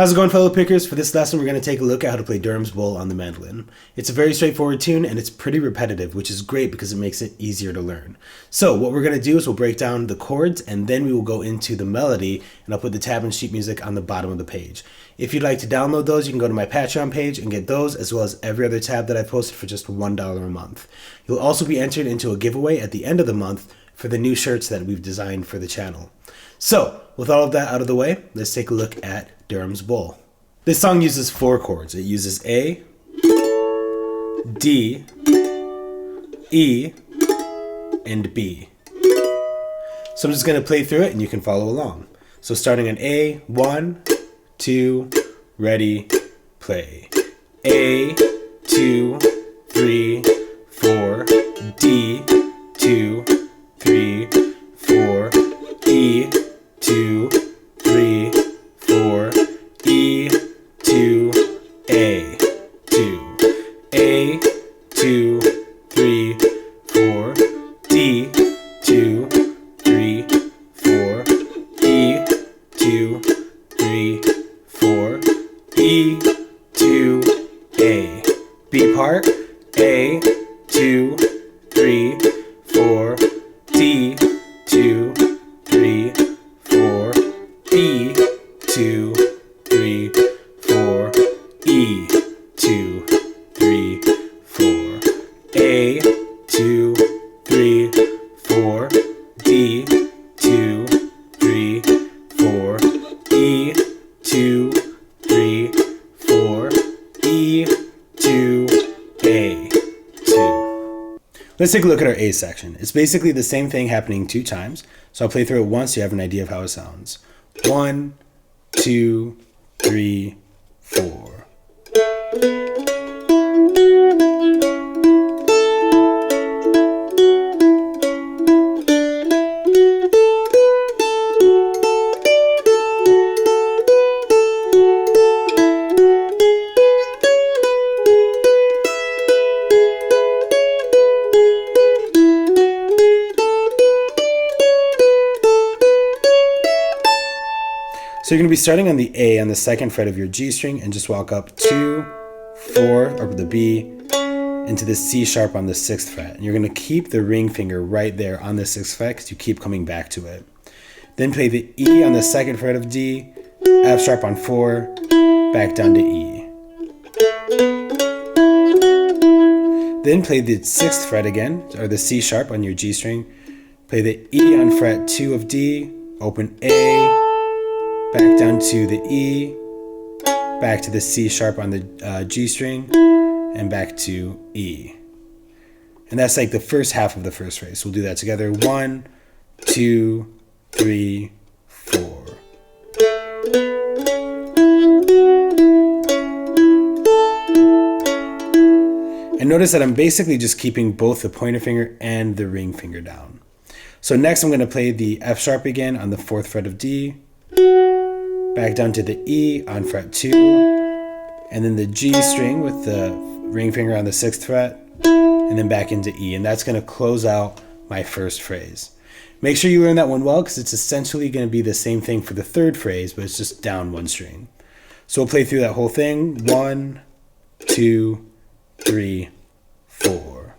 How's it going, fellow pickers? For this lesson, we're going to take a look at how to play Durham's Bowl on the mandolin. It's a very straightforward tune, and it's pretty repetitive, which is great because it makes it easier to learn. So what we're going to do is we'll break down the chords, and then we will go into the melody, and I'll put the tab and sheet music on the bottom of the page. If you'd like to download those, you can go to my Patreon page and get those, as well as every other tab that I've posted for just $1 a month. You'll also be entered into a giveaway at the end of the month for the new shirts that we've designed for the channel. So, with all of that out of the way, let's take a look at Durham's Bowl. This song uses 4 chords. It uses A, D, E, and B. So I'm just going to play through it and you can follow along. So starting on A, 1, 2, ready, play. A, 2, 3, 4, D, 2, 3, 4, E, 2, 3, 4, E, 2, A, 2, A, 2, 3, 4, D, 2, 3, 4, E, 2, 3, 4, E, 2, A. B part, A, 2, 3, 4, D, 2, 3, 4, E, 2, 3, 4, E, 2, 3, 4, A, 2, 3, 4, D, 2, 3, 4, E, 2, 3, 4, E, 2, A, 2. Let's take a look at our A section. It's basically the same thing happening 2 times. So I'll play through it once so you have an idea of how it sounds. 1, 2, 3, 4. So you're going to be starting on the A on the 2nd fret of your G string and just walk up 2, 4, or the B, into the C sharp on the 6th fret. And you're going to keep the ring finger right there on the 6th fret because you keep coming back to it. Then play the E on the 2nd fret of D, F sharp on 4, back down to E. Then play the 6th fret again, or the C sharp on your G string. Play the E on fret 2 of D, open A, back down to the E, back to the C sharp on the G string, and back to E. And that's like the first half of the first phrase. So we'll do that together. 1, 2, 3, 4. And notice that I'm basically just keeping both the pointer finger and the ring finger down. So next I'm going to play the F sharp again on the 4th fret of D, back down to the E on fret 2, and then the G string with the ring finger on the 6th fret, and then back into E. And that's going to close out my first phrase. Make sure you learn that one well because it's essentially going to be the same thing for the 3rd phrase, but it's just down 1 string. So we'll play through that whole thing. 1, 2, 3, 4.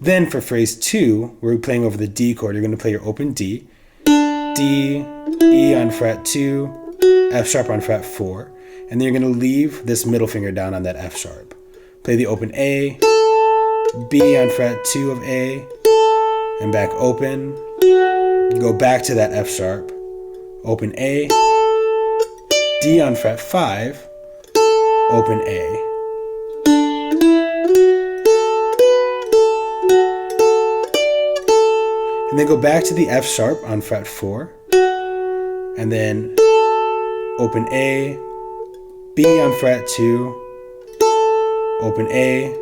Then for phrase 2, we're playing over the D chord. You're going to play your open D, D, E on fret 2, F sharp on fret 4, and then you're going to leave this middle finger down on that F sharp. Play the open A, B on fret 2 of A, and back open. Go back to that F sharp, open A, D on fret 5, open A. And then go back to the F sharp on fret 4, and then open A, B on fret 2, open A,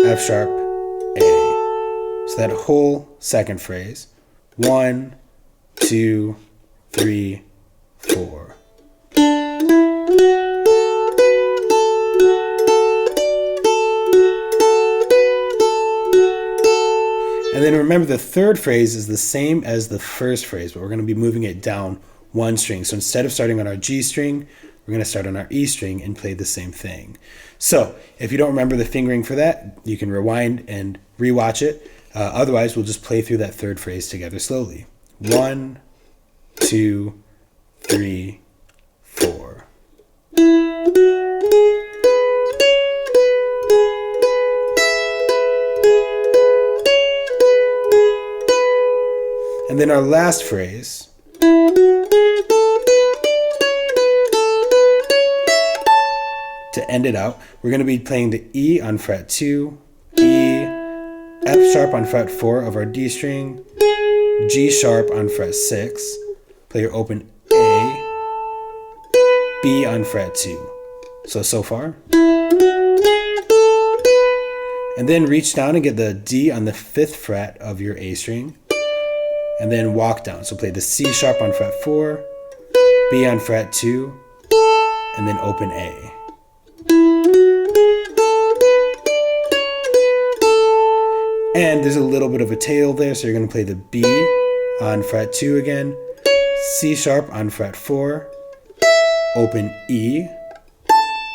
F sharp, A. So that whole second phrase, 1, 2, 3, 4. And then remember, the third phrase is the same as the first phrase, but we're going to be moving it down one string. So instead of starting on our G string, we're going to start on our E string and play the same thing. So if you don't remember the fingering for that, you can rewind and rewatch it. Otherwise, we'll just play through that third phrase together slowly. 1, 2, 3, 4. And then our last phrase, to end it out, we're going to be playing the E on fret 2, E, F sharp on fret 4 of our D string, G sharp on fret 6, play your open A, B on fret 2. So far. And then reach down and get the D on the 5th fret of your A string, and then walk down. So play the C sharp on fret 4, B on fret 2, and then open A. And there's a little bit of a tail there, so you're going to play the B on fret 2 again, C sharp on fret 4, open E,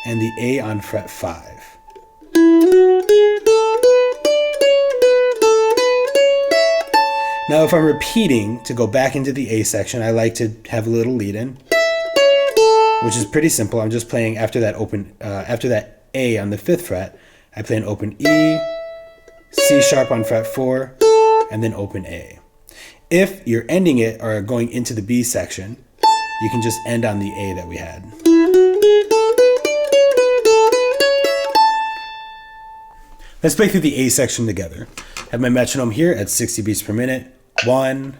and the A on fret 5. Now if I'm repeating to go back into the A section, I like to have a little lead in, which is pretty simple. I'm just playing after that after that A on the 5th fret, I play an open E, C sharp on fret 4, and then open A. If you're ending it or going into the B section, you can just end on the A that we had. Let's play through the A section together. I have my metronome here at 60 beats per minute. 1,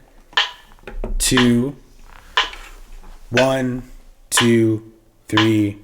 2, 1, 2, 3.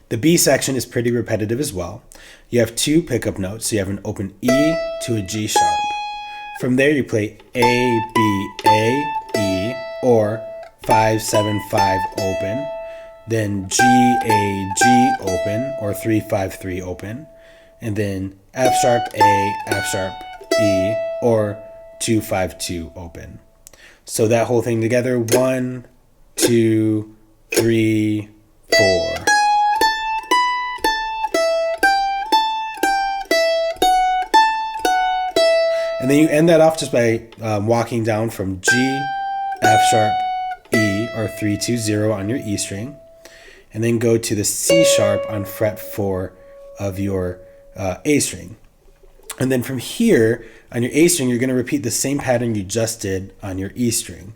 The B section is pretty repetitive as well. You have 2 pickup notes, so you have an open E to a G sharp. From there you play A, B, A, E, or 5, 7, 5 open, then G, A, G open, or 3, 5, 3 open, and then F sharp, A, F sharp, E, or 2, 5, 2 open. So that whole thing together, 1, 2, 3, 4. And then you end that off just by walking down from G, F sharp, E, or 3, 2, 0 on your E string, and then go to the C sharp on fret 4 of your A string. And then from here, on your A string, you're going to repeat the same pattern you just did on your E string.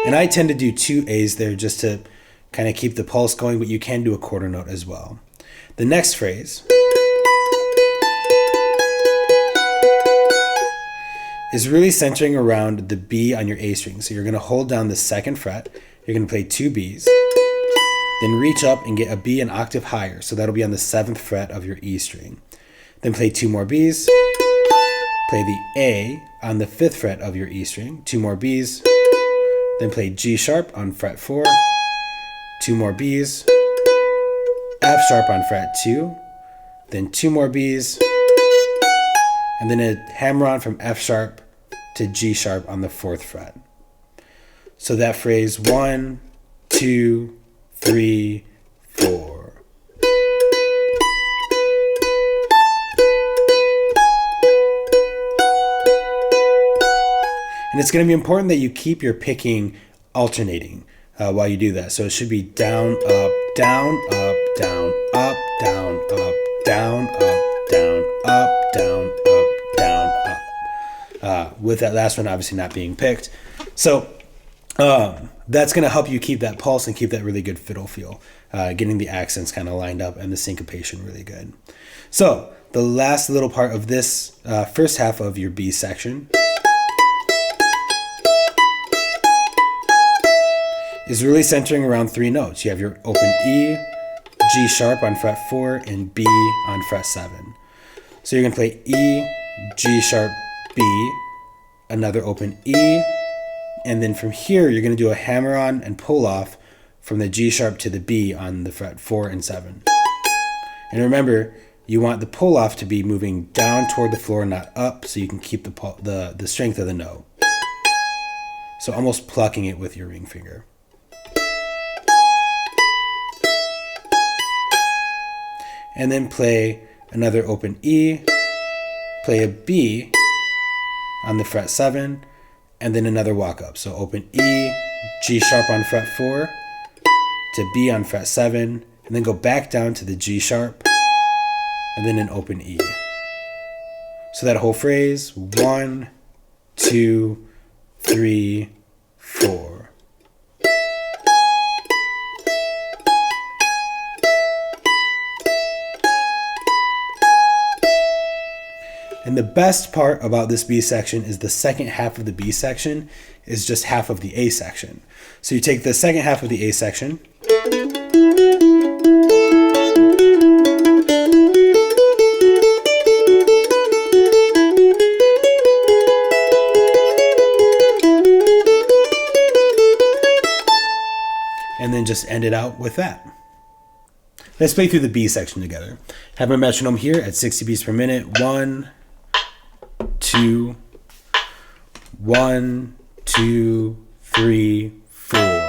And I tend to do 2 A's there just to kind of keep the pulse going, but you can do a quarter note as well. The next phrase is really centering around the B on your A string. So you're going to hold down the 2nd fret, you're going to play 2 B's, then reach up and get a B an octave higher. So that'll be on the 7th fret of your E string. Then play 2 more B's, play the A on the 5th fret of your E string, 2 more B's, then play G sharp on fret 4, 2 more B's, F sharp on fret 2, then 2 more B's, and then a hammer on from F sharp to G sharp on the 4th fret. So that phrase 1, 2, 3, 4. And it's going to be important that you keep your picking alternating while you do that. So it should be down, up, down, up, down, up, down, up, down, up, down, up, down, up, down, up. With that last one obviously not being picked. So that's going to help you keep that pulse and keep that really good fiddle feel, getting the accents kind of lined up and the syncopation really good. So the last little part of this first half of your B section is really centering around 3 notes. You have your open E, G sharp on fret 4, and B on fret 7. So you're going to play E, G sharp, B, another open E, and then from here you're going to do a hammer on and pull off from the G sharp to the B on the fret 4 and 7. And remember, you want the pull off to be moving down toward the floor, not up, so you can keep the strength of the note. So almost plucking it with your ring finger. And then play another open E, play a B on the fret 7, and then another walk up. So open E, G sharp on fret 4, to B on fret 7, and then go back down to the G sharp, and then an open E. So that whole phrase, 1, 2, 3, 4. And the best part about this B section is the second half of the B section is just half of the A section. So you take the second half of the A section, and then just end it out with that. Let's play through the B section together. Have my metronome here at 60 beats per minute. 1, 2, 1, 2, 3, 4.